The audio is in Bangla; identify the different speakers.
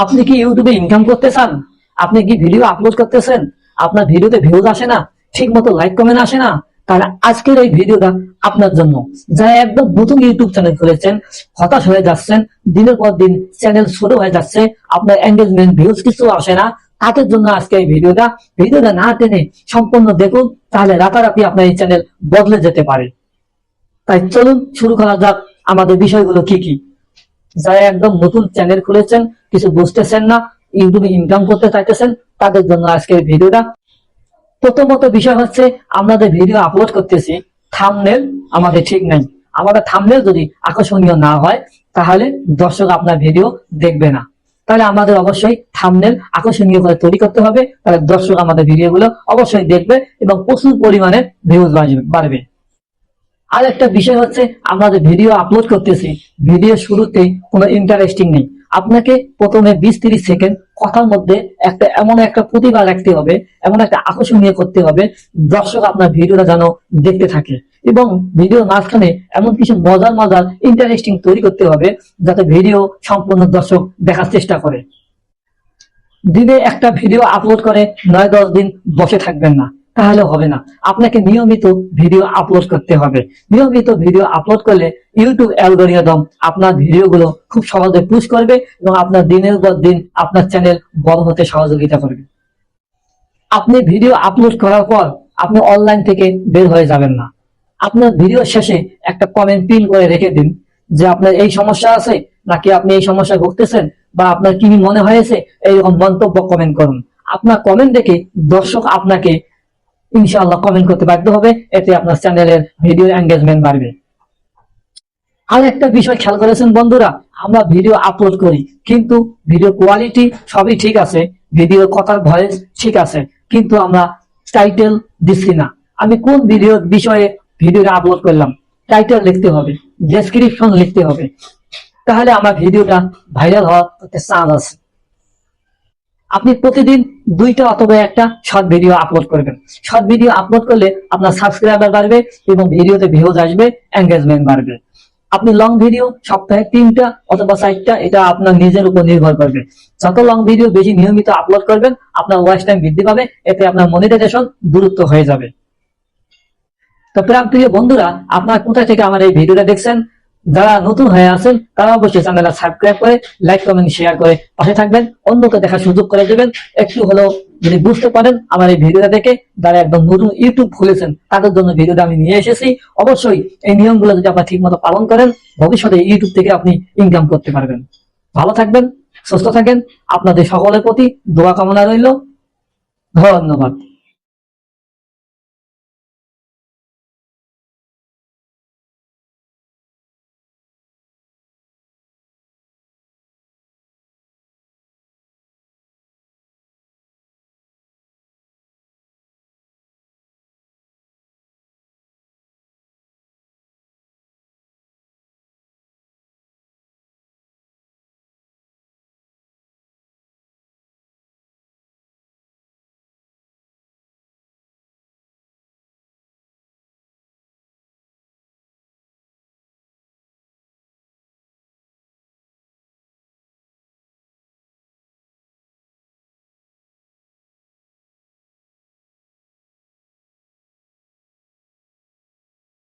Speaker 1: আপনি কি ইউটিউবে ইনকাম করতে চান? আপনি কি ভিডিও আপলোড করতেছেন, আপনার ভিডিওতে ভিউজ আসে না, ঠিক মতো লাইক কমেন্ট আসে না? তাহলে আজকের এই ভিডিওটা আপনার জন্য। যারা একদম নতুন ইউটিউব চ্যানেল খুলেছেন, হতাশ হয়ে যাচ্ছেন, দিনের পর দিন চ্যানেল ছোট হয়ে যাচ্ছে, আপনার এঙ্গেজমেন্ট ভিউজ কিছু আসে না, তাদের জন্য আজকে এই ভিডিওটা না টেনে সম্পূর্ণ দেখুন, তাহলে রাতারাতি আপনার এই চ্যানেল বদলে যেতে পারে। তাই চলুন শুরু করা যাক আমাদের বিষয়গুলো কি কি। যারা একদম নতুন চ্যানেল খুলেছেন, কিছু বুঝতেছেন না, ইউটিউবে ইনকাম করতে চাইতেছেন, তাদের জন্য আজকের ভিডিওটা। প্রথমত বিষয় হচ্ছে, আমাদের ভিডিও আপলোড করতেছি, থাম্বনেল আমাদের ঠিক নাই। আমাদের থাম্বনেল যদি আকর্ষণীয় না হয়, তাহলে দর্শক আপনার ভিডিও দেখবে না। তাহলে আমাদের অবশ্যই থাম্বনেল আকর্ষণীয় করে তৈরি করতে হবে, তাহলে দর্শক আমাদের ভিডিওগুলো অবশ্যই দেখবে এবং প্রচুর পরিমাণে ভিউজ বাড়বে। আর একটা বিষয় হচ্ছে, আমাদের ভিডিও আপলোড করতেছি, ভিডিও শুরুতে কোনো ইন্টারেস্টিং নেই। আপনাকে প্রথমে 20-30 সেকেন্ড কথার মধ্যে এমন একটা প্রতিভা রাখতে হবে, এমন একটা আকর্ষণীয় করতে হবে, দর্শক আপনার ভিডিওটা যেন দেখতে থাকে। এবং ভিডিওর মাঝখানে এমন কিছু মজার ইন্টারেস্টিং তৈরি করতে হবে, যাতে ভিডিও সম্পূর্ণ দর্শক দেখার চেষ্টা করে। দিনে একটা ভিডিও আপলোড করে 9-10 দিন বসে থাকবেন না, তাহলে হবে না। আপনাকে নিয়মিত ভিডিও আপলোড করতে হবে। নিয়মিত ভিডিও আপলোড করলে ইউটিউব অ্যালগরিদম আপনার ভিডিওগুলো খুব সহজে পুশ করবে এবং আপনার দিনের পর দিন আপনার চ্যানেল বড় হতে সহযোগিতা করবে। আপনি ভিডিও আপলোড করার পর আপনি অনলাইন থেকে বের হয়ে যাবেন না। আপনার ভিডিও শেষে একটা কমেন্ট পিন করে রেখে দিন যে আপনার এই সমস্যা আছে, নাকি আপনি এই সমস্যা ভুগতেছেন, বা আপনার কি মনে হয়েছে, এইরকম মন্তব্য কমেন্ট করুন। আপনার কমেন্ট দেখে দর্শক আপনাকে ইনশাআল্লাহ কমেন্ট করতে বাধ্য হবে, এতে আপনার চ্যানেলের ভিডিও এঙ্গেজমেন্ট বাড়বে। আর একটা বিষয় খেয়াল করেছেন বন্ধুরা, আমরা ভিডিও আপলোড করি, কিন্তু ভিডিও কোয়ালিটি সবই ঠিক আছে, ভিডিও কথার ভয়েস ঠিক আছে, কিন্তু আমরা টাইটেল দিচ্ছি না। আমি কোন ভিডিও বিষয়ে ভিডিওটা আপলোড করলাম, টাইটেল লিখতে হবে, ডেসক্রিপশন লিখতে হবে, তাহলে আমার ভিডিওটা ভাইরাল হওয়ার চান্স আছে। আপনি প্রতিদিন 2টা অথবা একটা শর্ট ভিডিও আপলোড করবেন। শর্ট ভিডিও আপলোড করলে আপনার সাবস্ক্রাইবার বাড়বে এবং ভিডিওতে ভিউজ আসবে, এঙ্গেজমেন্ট বাড়বে। আপনি লং ভিডিও সপ্তাহে 3টা অথবা 4টা, এটা আপনার নিজের উপর নির্ভর করবে। যত লং ভিডিও বেশি নিয়মিত আপলোড করবেন, আপনার ওয়াচ টাইম বৃদ্ধি পাবে, এতে আপনার মনিটাইজেশন দ্রুত হয়ে যাবে। তো প্রিয় বন্ধুরা, আপনারা কোথা থেকে আমার এই ভিডিওটা দেখছেন? যারা নতুন হয়ে আছেন তারা অবশ্যই চ্যানেলটা সাবস্ক্রাইব করে লাইক কমেন্ট শেয়ার করে পাশে থাকবেন, অন্যকে দেখার সুযোগ করে দেবেন। একটু হলেও যদি বুঝতে পারেন আমার এই ভিডিওটা দেখে, যারা একদম নতুন ইউটিউব খুলেছেন তাদের জন্য ভিডিওটা আমি নিয়ে এসেছি। অবশ্যই এই নিয়মগুলো যদি আপনারা ঠিক মতো পালন করেন, ভবিষ্যতে ইউটিউব থেকে আপনি ইনকাম করতে পারবেন। ভালো থাকবেন, সুস্থ থাকেন, আপনাদের সকলের প্রতি দোয়া কামনা রইল। ধন্যবাদ।